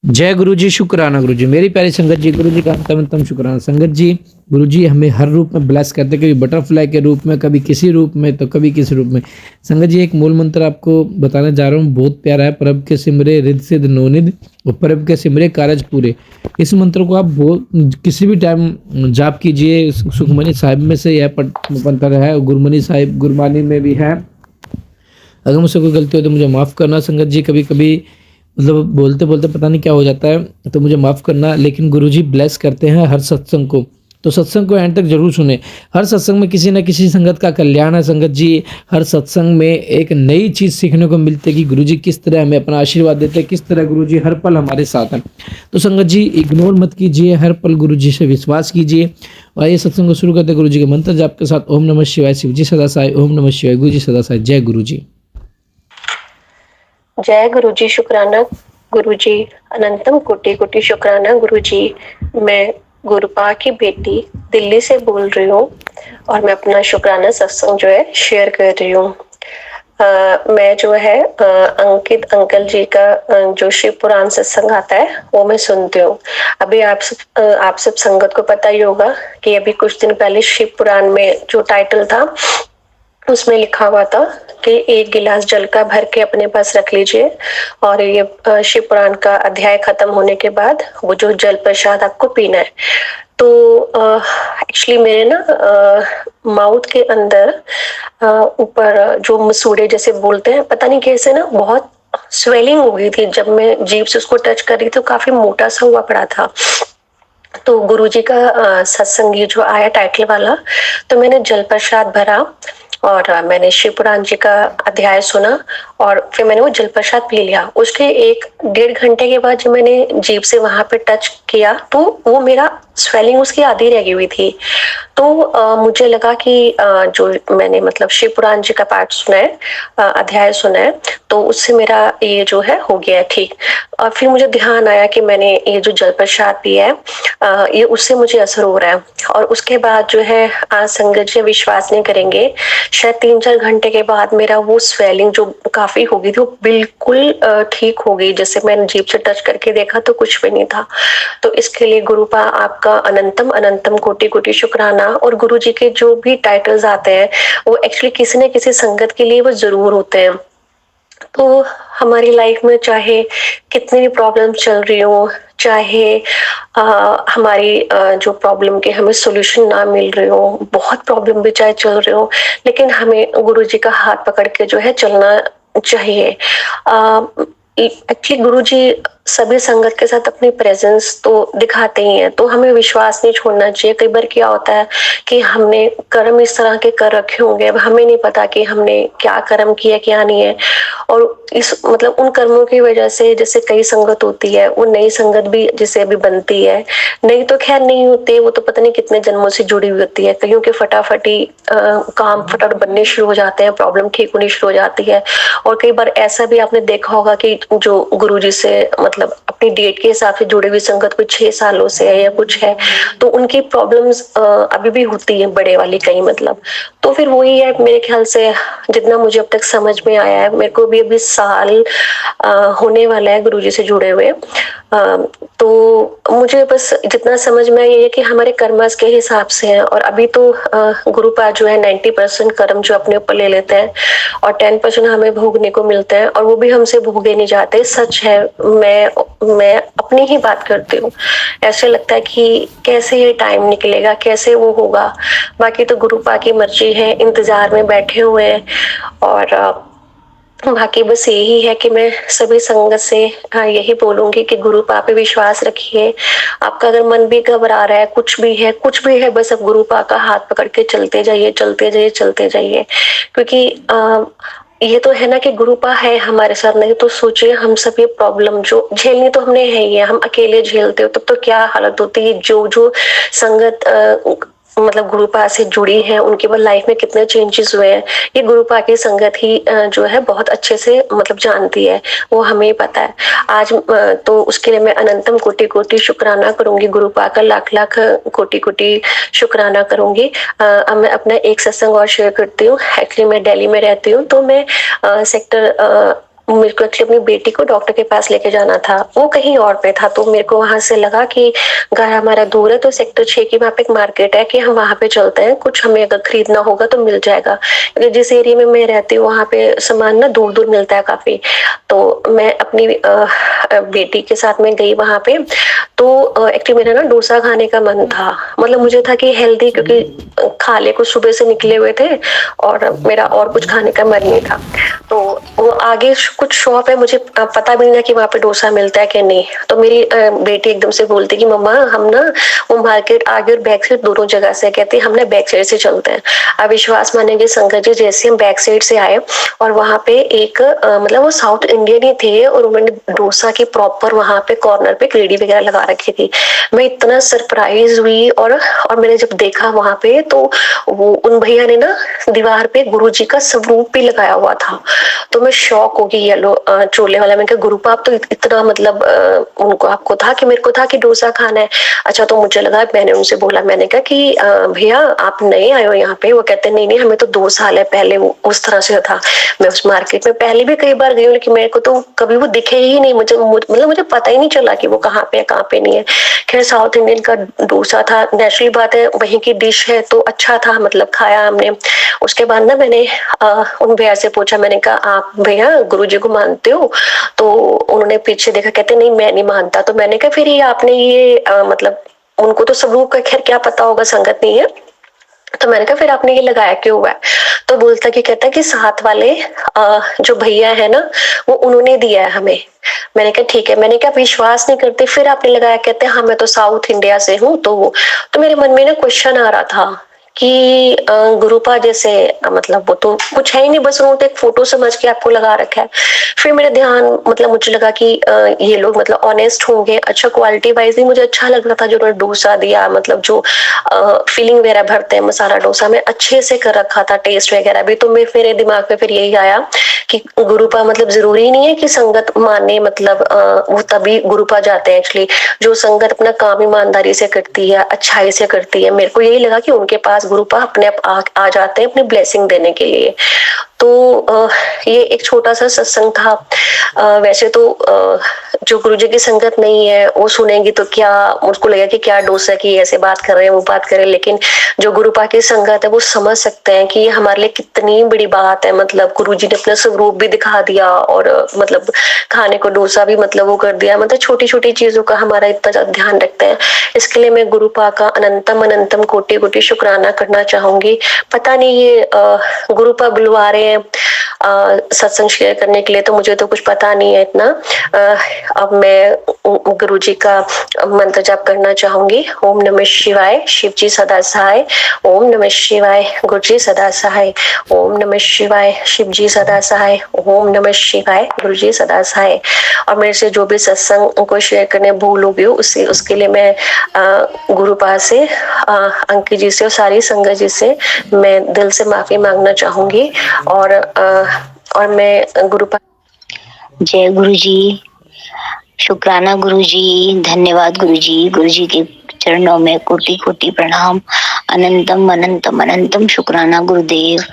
जय गुरु जी, शुक्राना गुरु जी। मेरी प्यारी संगत जी, गुरु जी का तम शुक्राना। संगत जी, गुरु जी हमें हर रूप में ब्लेस करते, कभी बटरफ्लाई के रूप में, कभी किसी रूप में, तो कभी किसी रूप में। संगत जी, एक मूल मंत्र आपको बताने जा रहा हूँ, बहुत प्यारा है। प्रभ के सिमरे रिद सिद्ध नोनिद, और प्रभ के सिमरे कारज पूरे। इस मंत्र को आप किसी भी टाइम जाप कीजिए। सुखमनी साहिब में से यह मंत्र है, गुरमनी साहिब गुरबानी में भी है। अगर मुझसे कोई गलती हो तो मुझे माफ़ करना संगत जी। कभी कभी मतलब बोलते बोलते पता नहीं क्या हो जाता है, तो मुझे माफ़ करना। लेकिन गुरुजी ब्लेस करते हैं हर सत्संग को, तो सत्संग को एंड तक जरूर सुने। हर सत्संग में किसी न किसी संगत का कल्याण है संगत जी। हर सत्संग में एक नई चीज़ सीखने को मिलती है कि गुरुजी किस तरह हमें अपना आशीर्वाद देते हैं, किस तरह गुरुजी हर पल हमारे साथ हैं। तो संगत जी इग्नोर मत कीजिए, हर पल गुरुजी से विश्वास कीजिए। और ये सत्संग को शुरू करते गुरु जी के मंत्र जाप के साथ। ओम नमः शिवाय, शिव जी सदा साई। ओम नमः शिवाय, गुरु जी सदा साई। जय गुरु जी। जय गुरु जी, शुक्राना गुरु जी, अनंतम कोटि कोटि शुक्राना गुरु जी। मैं गुरुपा की बेटी दिल्ली से बोल रही हूँ और मैं अपना शुक्राना सत्संग जो है शेयर कर रही हूँ। मैं जो है अंकित अंकल जी का जो शिव पुराण सत्संग आता है वो मैं सुनती हूँ। अभी आप सब संगत को पता ही होगा कि अभी कुछ दिन पहले शिव पुराण में जो टाइटल था उसमें लिखा हुआ था कि एक गिलास जल का भर के अपने पास रख लीजिए, और ये शिव पुराण का अध्याय खत्म होने के बाद वो जो जल प्रसाद आपको पीना है। तो एक्चुअली मेरे ना माउथ के अंदर ऊपर जो मसूड़े जैसे बोलते हैं, पता नहीं कैसे ना बहुत स्वेलिंग हो गई थी। जब मैं जीभ से उसको टच कर रही थी तो काफी मोटा सा हुआ पड़ा था। तो गुरुजी का सत्संग ये जो आया टाइटल वाला, तो मैंने जल प्रसाद भरा और मैंने शिव पुराण जी का अध्याय सुना और फिर मैंने वो जल प्रसाद पी लिया। उसके 1-1.5 घंटे के बाद जब मैंने जीभ से वहां पे टच किया तो वो मेरा स्वेलिंग उसकी आधी रह गई हुई थी। तो मुझे लगा कि जो मैंने मतलब शिव पुराण जी का पाठ सुना है, अध्याय सुना है, तो उससे मेरा ये जो है हो गया है ठीक। और फिर मुझे ध्यान आया कि मैंने ये जो जल प्रसाद पिया है ये उससे मुझे असर हो रहा है। और उसके बाद जो है संगत जी विश्वास नहीं करेंगे, शायद 3-4 घंटे के बाद मेरा वो स्वेलिंग जो काफी हो गई थी वो बिल्कुल ठीक हो गई। जैसे मैंने जीभ से टच करके देखा तो कुछ भी नहीं था। तो इसके लिए गुरुपा आपका अनंतम अनंतम कोटि कोटि शुक्राना। और गुरु जी के जो भी टाइटल्स आते हैं वो एक्चुअली किसी न किसी संगत के लिए वो जरूर होते हैं। तो हमारी लाइफ में चाहे कितनी भी प्रॉब्लम चल रही हो, चाहे हमारी जो प्रॉब्लम के हमें सॉल्यूशन ना मिल रहे हो, बहुत प्रॉब्लम भी चाहे चल रहे हो, लेकिन हमें गुरु जी का हाथ पकड़ के जो है चलना चाहिए। एक्चुअली गुरु जी सभी संगत के साथ अपनी प्रेजेंस तो दिखाते ही हैं, तो हमें विश्वास नहीं छोड़ना चाहिए। कई बार क्या होता है कि हमने कर्म इस तरह के कर रखे होंगे, अब हमें नहीं पता कि हमने क्या कर्म किया क्या नहीं है। और इस मतलब उन कर्मों की वजह से जैसे कई संगत होती है, वो नई संगत भी जैसे अभी बनती है, नहीं तो खैर नहीं होते, वो तो पता नहीं कितने जन्मों से जुड़ी हुई होती है। कईयों के फटाफटी काम फटाफट बनने शुरू हो जाते हैं, प्रॉब्लम ठीक होनी शुरू हो जाती है। और कई बार ऐसा भी आपने देखा होगा कि जो गुरु जी से मतलब अपनी डेट के हिसाब से जुड़े हुई संगत कुछ 6 सालों से है या कुछ है, तो उनकी प्रॉब्लम्स अभी भी होती है बड़े वाली कई मतलब। तो फिर वही है मेरे ख्याल से, जितना मुझे अब तक समझ में आया है, मेरे को भी अभी साल होने वाला है गुरुजी से जुड़े हुए। तो मुझे बस जितना समझ में आया ये है कि हमारे कर्मस के हिसाब से है। और अभी तो गुरुपाद जो है 90% कर्म जो अपने ऊपर ले लेते हैं और 10% हमें भोगने को मिलते हैं, और वो भी हमसे भोगे नहीं जाते। सच है, मैं अपनी ही बात करती हूँ। ऐसे लगता है कि कैसे ये टाइम निकलेगा, कैसे वो होगा। बाकी तो गुरुपा की मर्जी है, इंतजार में बैठे हुए हैं। और बाकी बस यही है कि मैं सभी संगत से यही बोलूंगी कि गुरुपा पे विश्वास रखिए। आपका अगर मन भी घबरा रहा है, कुछ भी है, बस अब गुरुपा का हाथ पकड़ के चलते जाइए, चलते जाइए, चलते जाइए। क्योंकि ये तो है ना कि गुरुपा है हमारे साथ, नहीं तो सोचिए हम सब ये प्रॉब्लम जो झेलनी तो हमने है ही है, हम अकेले झेलते हो तब तो क्या हालत होती है। जो जो संगत मतलब गुरुपा से जुड़ी है उनके बाद लाइफ में कितने चेंजेस हुए हैं, ये गुरुपा की संगत ही जो है बहुत अच्छे से मतलब जानती है, वो हमें पता है। आज तो उसके लिए मैं अनंतम कोटि कोटि शुक्राना करूंगी, गुरुपा का लाख लाख कोटि कोटि शुक्राना करूंगी। अब मैं अपना एक सत्संग और शेयर करती हूँ। एक्चुअली मैं दिल्ली में रहती हूँ, तो मैं सेक्टर मेरे को एक्चुअली अपनी बेटी को डॉक्टर के पास लेके जाना था, वो कहीं और पे था, तो मेरे को वहां से लगा कि घर हमारा दूर है, तो सेक्टर 6 की वहाँ पे एक मार्केट है कि हम वहां पे चलते हैं, कुछ हमें अगर खरीदना होगा तो मिल जाएगा, क्योंकि जिस एरिया में मैं रहती हूँ वहाँ पे सामान ना दूर दूर मिलता है काफी। तो मैं अपनी बेटी के साथ में गई वहां पे। तो एक्चुअली मेरा ना डोसा खाने का मन था, मतलब मुझे था कि हेल्दी, क्योंकि खा ले, कुछ सुबह से निकले हुए थे और मेरा और कुछ खाने का मन नहीं था। तो वो आगे कुछ शॉप है, मुझे पता भी नहीं था कि वहाँ पे डोसा मिलता है कि नहीं। तो मेरी बेटी एकदम से बोलती कि मम्मा हम ना वो मार्केट आगे और बैक साइड दोनों जगह से, कहती हम ना बैक साइड से चलते हैं। अब विश्वास मानेंगे संगत जी, जैसे हम बैक साइड से आए और वहाँ पे एक मतलब वो साउथ इंडियन ही थे और उन्होंने डोसा की प्रॉपर वहाँ पे कॉर्नर पे ग्रेडी वगैरह लगा रखी थी। मैं इतना सरप्राइज हुई और मैंने जब देखा वहां पे, तो वो उन भैया ने ना दीवार पे गुरुजी का स्वरूप भी लगाया हुआ था। तो मैं शॉक हो गई, येलो चोले वाला। मैंने कहा गुरुपा आप तो इतना मतलब उनको आपको था कि मेरे को था कि डोसा खाना है। अच्छा, तो मुझे लगा, मैंने उनसे बोला, मैंने कहा कि भैया आप नए आए हो यहाँ पे? वो कहते नहीं नहीं, हमें तो 2 साल है, पहले वो उस तरह से था। मैं उस मार्केट में पहले भी कई बार गई हूँ, लेकिन मेरे को तो कभी वो दिखे ही नहीं, मतलब मुझे पता ही नहीं चला कि वो कहाँ पे है कहाँ पे नहीं है। खैर साउथ इंडियन का डोसा था, नेचुरली बात है, वहीं की डिश है तो अच्छा था, मतलब खाया हमने। उसके बाद ना मैंने उन भैया से पूछा, मैंने कहा आप भैया गुरुजी को मानते हो? तो उन्होंने पीछे देखा, कहते नहीं मैं नहीं मानता। तो मैंने कहा फिर ये आपने ये मतलब उनको तो स्वरूप का खैर क्या पता होगा, संगत नहीं है, तो मैंने कहा फिर आपने ये लगाया क्यों हुआ है? तो बोलता कि कहता है कि साथ वाले जो भैया है ना, वो उन्होंने दिया है हमें। मैंने कहा ठीक है। मैंने कहा विश्वास नहीं करते, फिर आपने लगाया? कहते हैं हाँ मैं तो साउथ इंडिया से हूँ। तो मेरे मन में ना क्वेश्चन आ रहा था कि गुरुपा जैसे मतलब वो तो कुछ है ही नहीं, बस उन्होंने एक फोटो समझ के आपको लगा रखा है। फिर मेरा ध्यान, मतलब मुझे लगा कि ये लोग मतलब ऑनेस्ट होंगे, अच्छा क्वालिटी वाइज भी मुझे अच्छा लग रहा था जो उन्होंने डोसा दिया, मतलब जो फीलिंग वगैरह भरते हैं मसाला डोसा में अच्छे से कर रखा था, टेस्ट वगैरह भी। तो मेरे दिमाग में फिर यही आया कि गुरुपा मतलब जरूरी नहीं है कि संगत माने, मतलब वो तभी गुरुपा जाते हैं। एक्चुअली जो संगत अपना काम ईमानदारी से करती है, अच्छाई से करती है, मेरे को यही लगा कि उनके पास गुरुपा अपने आप आ जाते हैं अपनी ब्लेसिंग देने के लिए। तो ये एक छोटा सा सत्संग था। वैसे तो जो गुरुजी की संगत नहीं है वो सुनेंगी तो क्या मुझको लगेगा कि क्या डोसा की ऐसे बात कर रहे हैं, वो बात कर रहे हैं, लेकिन जो गुरुपा की संगत है वो समझ सकते हैं कि ये हमारे लिए कितनी बड़ी बात है। मतलब गुरुजी ने अपना स्वरूप भी दिखा दिया और मतलब खाने को डोसा भी मतलब वो कर दिया, मतलब छोटी छोटी चीजों का हमारा इतना ज्यादा ध्यान रखते हैं। इसके लिए मैं गुरुपा का अनंतम अनंतम कोटि कोटि शुक्राना करना चाहूंगी। पता नहीं ये गुरुपा बुलवा रहे हैं सत्संग शेयर करने के लिए, तो मुझे तो कुछ पता नहीं है इतना। अब मैं गुरुजी का मंत्र जाप करना चाहूंगी। ओम नमः शिवाय, शिव जी सदा सहाय। ओम नमः शिवाय, गुरु जी सदा सहाय। ओम नमः शिवाय, शिव जी सदा सहाय। ओम नमः शिवाय, गुरु जी सदा सहाय। और मेरे से जो भी सत्संग को शेयर करने भूल हो गई उसके लिए मैं गुरुपा से, अंकित जी से और सारी संगत जी से मैं दिल से माफी मांगना चाहूंगी। और मैं गुरुपा। जय गुरु जी, शुक्राना गुरु जी, धन्यवाद गुरु जी। गुरु जी के चरणों में कोटि कोटि प्रणाम, अनंतम अनंतम अनंतम शुक्राना गुरुदेव।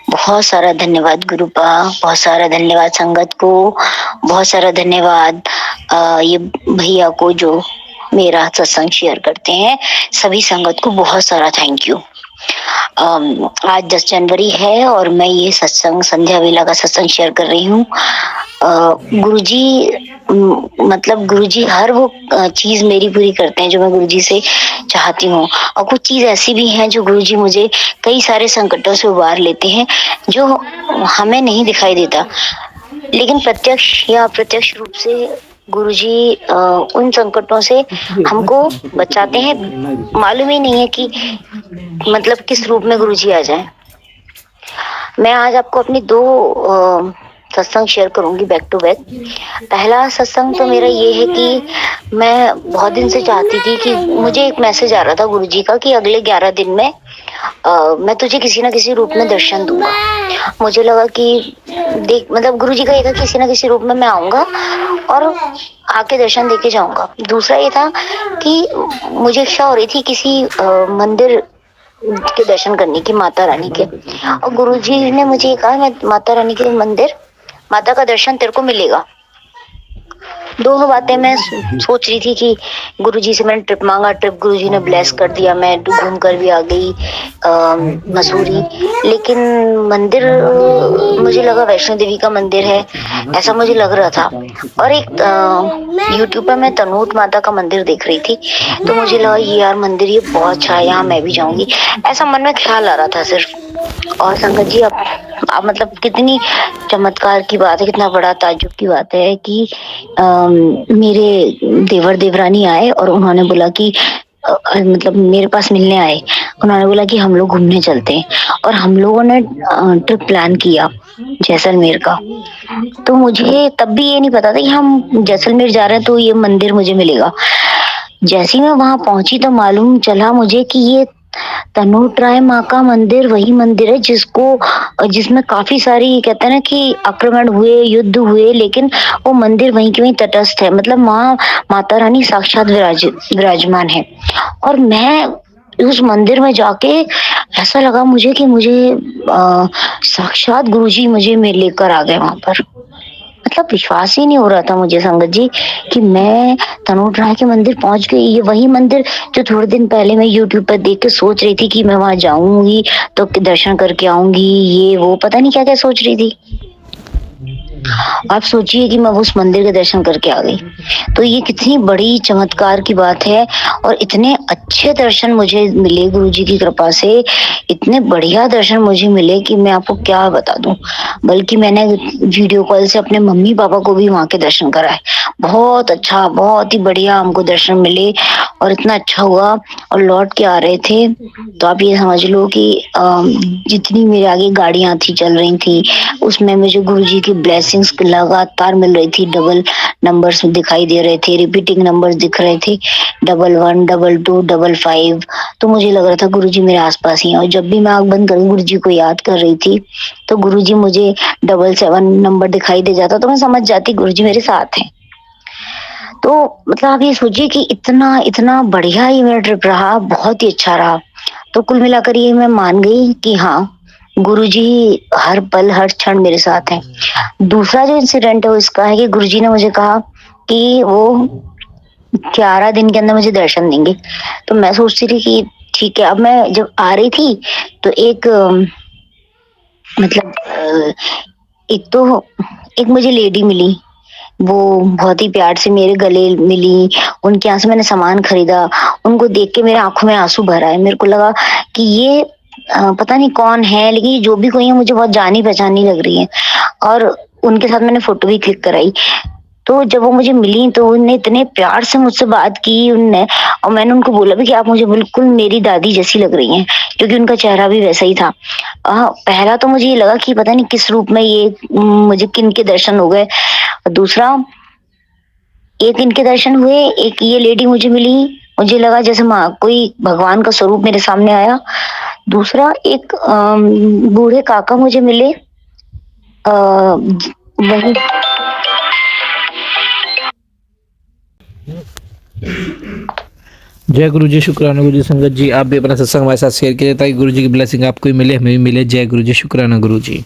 बहुत सारा धन्यवाद गुरुपा, बहुत सारा धन्यवाद संगत को, बहुत सारा धन्यवाद ये भैया को जो मेरा सत्संग शेयर करते हैं। सभी संगत को बहुत सारा थैंक यू। आज 10 जनवरी है और मैं ये सत्संग संध्या वेला का सत्संग शेयर कर रही हूँ। गुरुजी मतलब गुरुजी हर वो चीज मेरी पूरी करते हैं जो मैं गुरुजी से चाहती हूँ, और कुछ चीज ऐसी भी हैं जो गुरुजी मुझे कई सारे संकटों से उबार लेते हैं जो हमें नहीं दिखाई देता, लेकिन प्रत्यक्ष या अप्रत्यक्ष रूप से गुरुजी उन संकटों से हमको बचाते हैं। मालूम ही नहीं है कि मतलब किस रूप में गुरुजी आ जाए। मैं आज आपको अपनी 2 सत्संग शेयर करूंगी बैक टू बैक। पहला सत्संग तो मेरा ये है कि मैं बहुत दिन से चाहती थी कि मुझे एक मैसेज आ रहा था गुरुजी का कि अगले 11 दिन में मैं तुझे किसी ना किसी रूप में दर्शन दूंगा। मुझे लगा कि देख मतलब गुरुजी का ये था किसी ना किसी रूप में मैं आऊंगा और आके दर्शन देके जाऊंगा। दूसरा ये था कि मुझे इच्छा हो रही थी किसी मंदिर के दर्शन करने की, माता रानी के, और गुरुजी ने मुझे कहा मैं माता रानी के मंदिर माता का दर्शन तेरे को मिलेगा। दोनों बातें मैं सोच रही थी कि गुरुजी से मैंने ट्रिप मांगा, ट्रिप गुरुजी ने ब्लेस कर दिया, मैं घूम कर भी आ गई मसूरी। लेकिन मंदिर मुझे लगा वैष्णो देवी का मंदिर है, ऐसा मुझे लग रहा था। और एक यूट्यूब पर मैं तनोट माता का मंदिर देख रही थी, तो मुझे लगा ये यार मंदिर ये बहुत अच्छा है, यहाँ मैं भी जाऊंगी, ऐसा मन में ख्याल आ रहा था सिर्फ। और संगत जी आप मतलब कितनी चमत्कार की बात है, कितना बड़ा ताज्जुब की बात है कि मेरे देवर देवरानी आए और उन्होंने बोला कि मतलब मेरे पास मिलने आए। उन्होंने बोला कि हम लोग घूमने चलते हैं, और हम लोगों ने ट्रिप प्लान किया जैसलमेर का। तो मुझे तब भी ये नहीं पता था कि हम जैसलमेर जा रहे हैं तो ये मंदिर मुझे मिलेगा। जैसे ही मैं वहां पहुंची तो मालूम चला मुझे कि ये तनोट राय माँ का मंदिर वही मंदिर है जिसमें काफी सारी कहते हैं ना कि आक्रमण हुए, युद्ध हुए, लेकिन वो मंदिर वहीं के वहीं तटस्थ है। मतलब माँ माता रानी साक्षात विराजमान है। और मैं उस मंदिर में जाके ऐसा लगा मुझे कि मुझे साक्षात गुरुजी मुझे लेकर आ गए वहां पर। मतलब विश्वास ही नहीं हो रहा था मुझे संगत जी कि मैं तनोट राय के मंदिर पहुंच गई। ये वही मंदिर जो थोड़े दिन पहले मैं यूट्यूब पर देख के सोच रही थी कि मैं वहां जाऊंगी तो दर्शन करके आऊंगी, ये वो पता नहीं क्या क्या सोच रही थी। आप सोचिए कि मैं उस मंदिर के दर्शन करके आ गई। तो ये कितनी बड़ी चमत्कार की बात है। और इतने अच्छे दर्शन मुझे मिले गुरुजी की कृपा से, इतने बढ़िया दर्शन मुझे मिले कि मैं आपको क्या बता दूं। बल्कि मैंने वीडियो कॉल से अपने मम्मी पापा को भी वहां के दर्शन कराए। बहुत अच्छा, बहुत ही बढ़िया हमको दर्शन मिले और इतना अच्छा हुआ। और लौट के आ रहे थे तो आप ये समझ लो कि जितनी मेरे आगे गाड़ियां थी चल रही थी उसमें मुझे गुरुजी की ब्लेसिंग्स लगातार मिल रही थी। डबल नंबर्स दिखाई दे रहे थे, रिपीटिंग नंबर्स दिख रहे थे, 11, 22, 55। तो मुझे लग रहा था गुरुजी मेरे आसपास ही हैं। और जब भी मैं आंख बंद कर गुरुजी को याद कर रही थी तो गुरुजी मुझे 77 नंबर दिखाई दे जाता, तो मैं समझ जाती गुरुजी मेरे साथ हैं। तो मतलब आप ये सोचिए कि इतना इतना बढ़िया ही मेरा ट्रिप रहा, बहुत ही अच्छा रहा। तो कुल मिलाकर ये मैं मान गई कि हाँ, गुरुजी हर पल हर क्षण मेरे साथ हैं। दूसरा जो इंसिडेंट है वो इसका है कि गुरुजी ने मुझे कहा कि वो 11 दिन के अंदर मुझे दर्शन देंगे। तो मैं सोचती थी कि ठीक है। अब मैं जब आ रही थी तो एक मतलब एक तो एक मुझे लेडी मिली, वो बहुत ही प्यार से मेरे गले मिली, उनके यहाँ से मैंने सामान खरीदा। उनको देख के मेरे आंखों में आंसू भर आए। मेरे को लगा कि ये पता नहीं कौन है, लेकिन ये जो भी कोई है मुझे बहुत जानी पहचानी लग रही है। और उनके साथ मैंने फोटो भी क्लिक कराई। तो जब वो मुझे मिली तो उन्होंने इतने प्यार से मुझसे बात की उनने, और मैंने उनको बोला भी कि आप मुझे बिल्कुल मेरी दादी जैसी लग रही हैं, क्योंकि उनका चेहरा भी वैसा ही था। पहला तो मुझे ये लगा कि पता नहीं किस रूप में ये मुझे किन के दर्शन हो गए। दूसरा, एक इनके दर्शन हुए, एक ये लेडी मुझे मिली, मुझे लगा जैसे माँ कोई भगवान का स्वरूप मेरे सामने आया। दूसरा, एक बूढ़े काका मुझे मिले, वही जय गुरु जी, शुक्राना गुरु जी। संगत जी आप भी अपना सत्संग हमारे साथ शेयर कीजिए ताकि गुरु जी की ब्लेसिंग आपको भी मिले, हमें भी मिले। जय गुरु जी, शुक्राना गुरु जी।